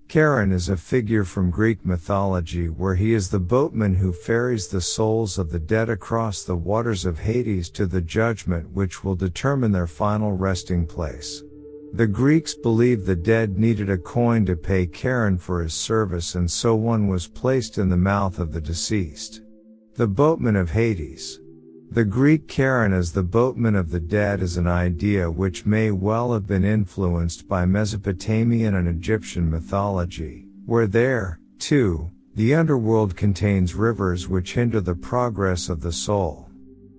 Charon is a figure from Greek mythology where he is the boatman who ferries the souls of the dead across the waters of Hades to the judgment which will determine their final resting place. The Greeks believed the dead needed a coin to pay Charon for his service, and so one was placed in the mouth of the deceased. The boatman of Hades. The Greek Charon as the boatman of the dead is an idea which may well have been influenced by Mesopotamian and Egyptian mythology, where there, too, the underworld contains rivers which hinder the progress of the soul.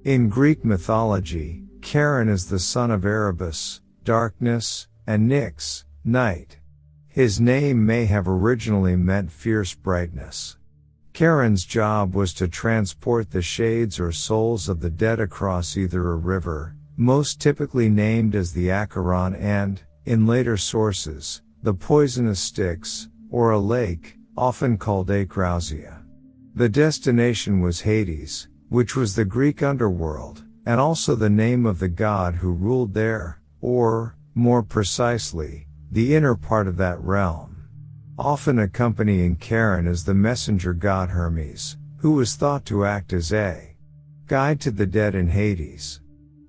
In Greek mythology, Charon is the son of Erebus, darkness, and Nyx, night. His name may have originally meant fierce brightness. Charon's job was to transport the shades or souls of the dead across either a river, most typically named as the Acheron, and, in later sources, the poisonous Styx, or a lake, often called Acrausia. The destination was Hades, which was the Greek underworld, and also the name of the god who ruled there, or, more precisely, the inner part of that realm. Often accompanying Charon is the messenger god Hermes, who was thought to act as a guide to the dead in Hades.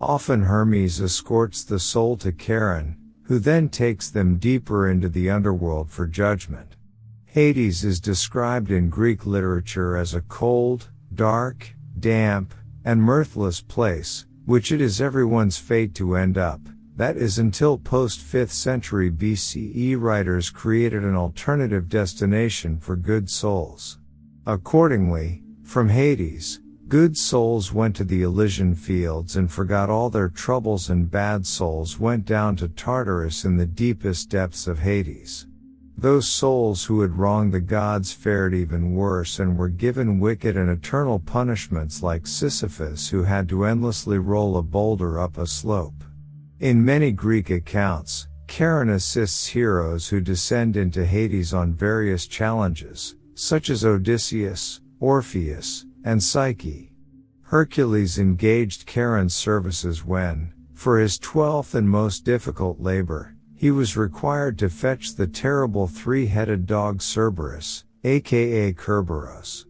Often Hermes escorts the soul to Charon, who then takes them deeper into the underworld for judgment. Hades is described in Greek literature as a cold, dark, damp, and mirthless place, which it is everyone's fate to end up. That is until post-5th century BCE writers created an alternative destination for good souls. Accordingly, from Hades, good souls went to the Elysian fields and forgot all their troubles, and bad souls went down to Tartarus in the deepest depths of Hades. Those souls who had wronged the gods fared even worse and were given wicked and eternal punishments, like Sisyphus, who had to endlessly roll a boulder up a slope. In many Greek accounts, Charon assists heroes who descend into Hades on various challenges, such as Odysseus, Orpheus, and Psyche. Hercules engaged Charon's services when, for his 12th and most difficult labor, he was required to fetch the terrible three-headed dog Cerberus, aka Kerberos.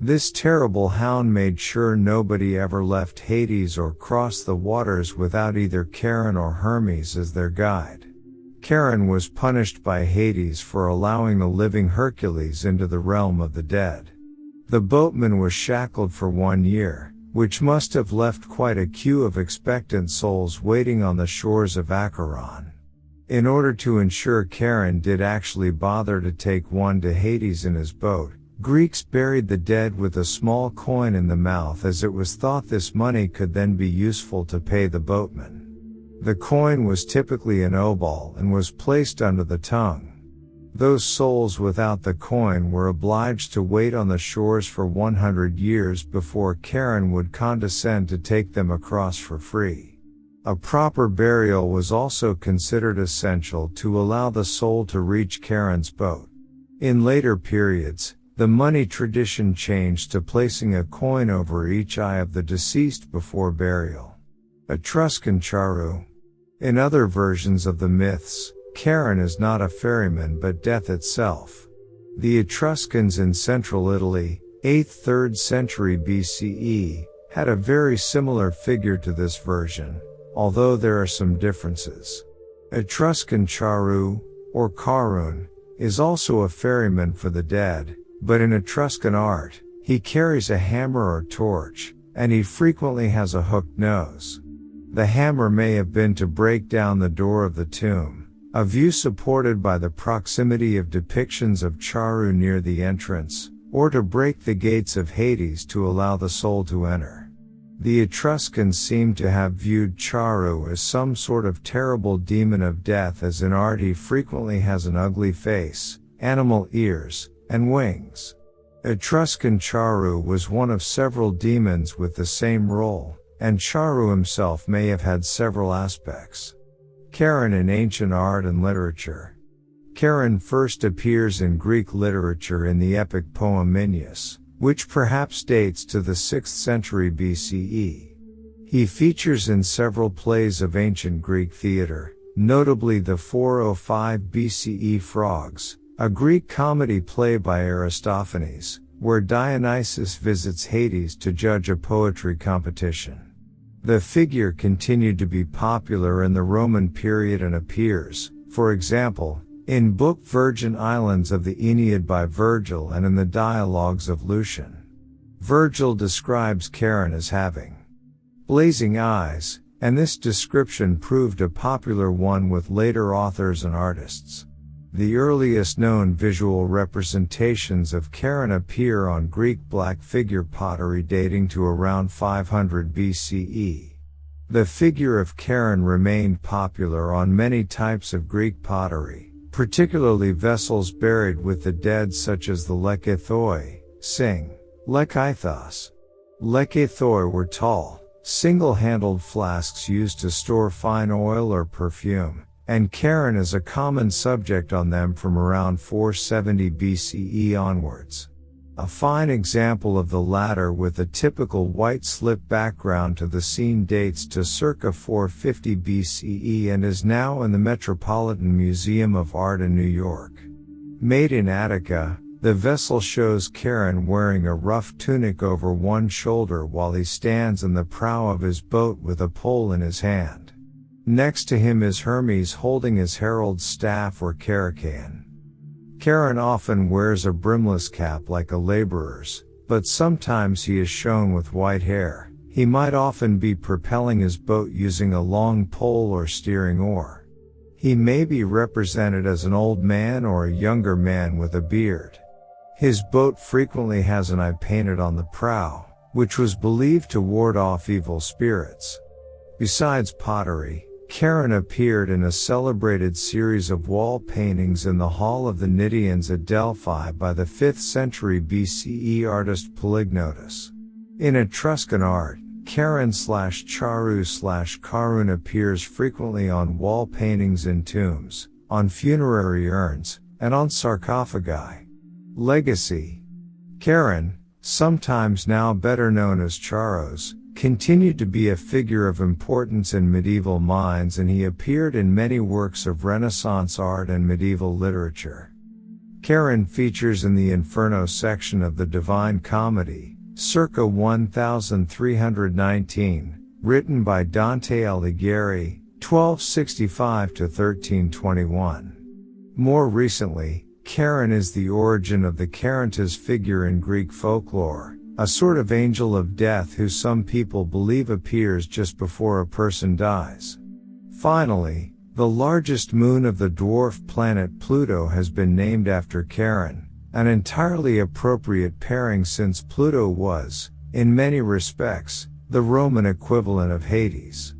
This terrible hound made sure nobody ever left Hades or crossed the waters without either Charon or Hermes as their guide. Charon was punished by Hades for allowing the living Hercules into the realm of the dead. The boatman was shackled for 1 year, which must have left quite a queue of expectant souls waiting on the shores of Acheron. In order to ensure Charon did actually bother to take one to Hades in his boat, Greeks buried the dead with a small coin in the mouth, as it was thought this money could then be useful to pay the boatman. The coin was typically an obol and was placed under the tongue. Those souls without the coin were obliged to wait on the shores for 100 years before Charon would condescend to take them across for free. A proper burial was also considered essential to allow the soul to reach Charon's boat. In later periods, the money tradition changed to placing a coin over each eye of the deceased before burial. Etruscan Charu. In other versions of the myths, Charon is not a ferryman but death itself. The Etruscans in central Italy, 8th–3rd century BCE, had a very similar figure to this version, although there are some differences. Etruscan Charu, or Charon, is also a ferryman for the dead, but in Etruscan art, he carries a hammer or torch, and he frequently has a hooked nose. The hammer may have been to break down the door of the tomb, a view supported by the proximity of depictions of Charu near the entrance, or to break the gates of Hades to allow the soul to enter. The Etruscans seem to have viewed Charu as some sort of terrible demon of death, as in art he frequently has an ugly face, animal ears, and wings. Etruscan Charu was one of several demons with the same role, and Charu himself may have had several aspects. Charon in ancient art and literature. Charon first appears in Greek literature in the epic poem Minyas, which perhaps dates to the 6th century BCE. He features in several plays of ancient Greek theater, notably the 405 BCE Frogs, a Greek comedy play by Aristophanes, where Dionysus visits Hades to judge a poetry competition. The figure continued to be popular in the Roman period and appears, for example, in book Virgin Islands of the Aeneid by Virgil and in the dialogues of Lucian. Virgil describes Charon as having blazing eyes, and this description proved a popular one with later authors and artists. The earliest known visual representations of Charon appear on Greek black figure pottery dating to around 500 BCE. The figure of Charon remained popular on many types of Greek pottery, particularly vessels buried with the dead such as the lekythoi, sing, lekythos. Lekythoi were tall, single-handled flasks used to store fine oil or perfume, and Charon is a common subject on them from around 470 BCE onwards. A fine example of the latter with a typical white slip background to the scene dates to circa 450 BCE and is now in the Metropolitan Museum of Art in New York. Made in Attica, the vessel shows Charon wearing a rough tunic over one shoulder while he stands in the prow of his boat with a pole in his hand. Next to him is Hermes holding his herald's staff or Charon. Charon often wears a brimless cap like a laborer's, but sometimes he is shown with white hair. He might often be propelling his boat using a long pole or steering oar. He may be represented as an old man or a younger man with a beard. His boat frequently has an eye painted on the prow, which was believed to ward off evil spirits. Besides pottery, Charon appeared in a celebrated series of wall paintings in the Hall of the Nytians at Delphi by the 5th century BCE artist Polygnotus. In Etruscan art, Charon/Charu/Karun appears frequently on wall paintings in tombs, on funerary urns, and on sarcophagi. Legacy. Charon, sometimes now better known as Charos, continued to be a figure of importance in medieval minds, and he appeared in many works of Renaissance art and medieval literature. Charon features in the Inferno section of the Divine Comedy, circa 1319, written by Dante Alighieri, 1265–1321. More recently, Charon is the origin of the Charontas figure in Greek folklore, a sort of angel of death who some people believe appears just before a person dies. Finally, the largest moon of the dwarf planet Pluto has been named after Charon, an entirely appropriate pairing since Pluto was, in many respects, the Roman equivalent of Hades.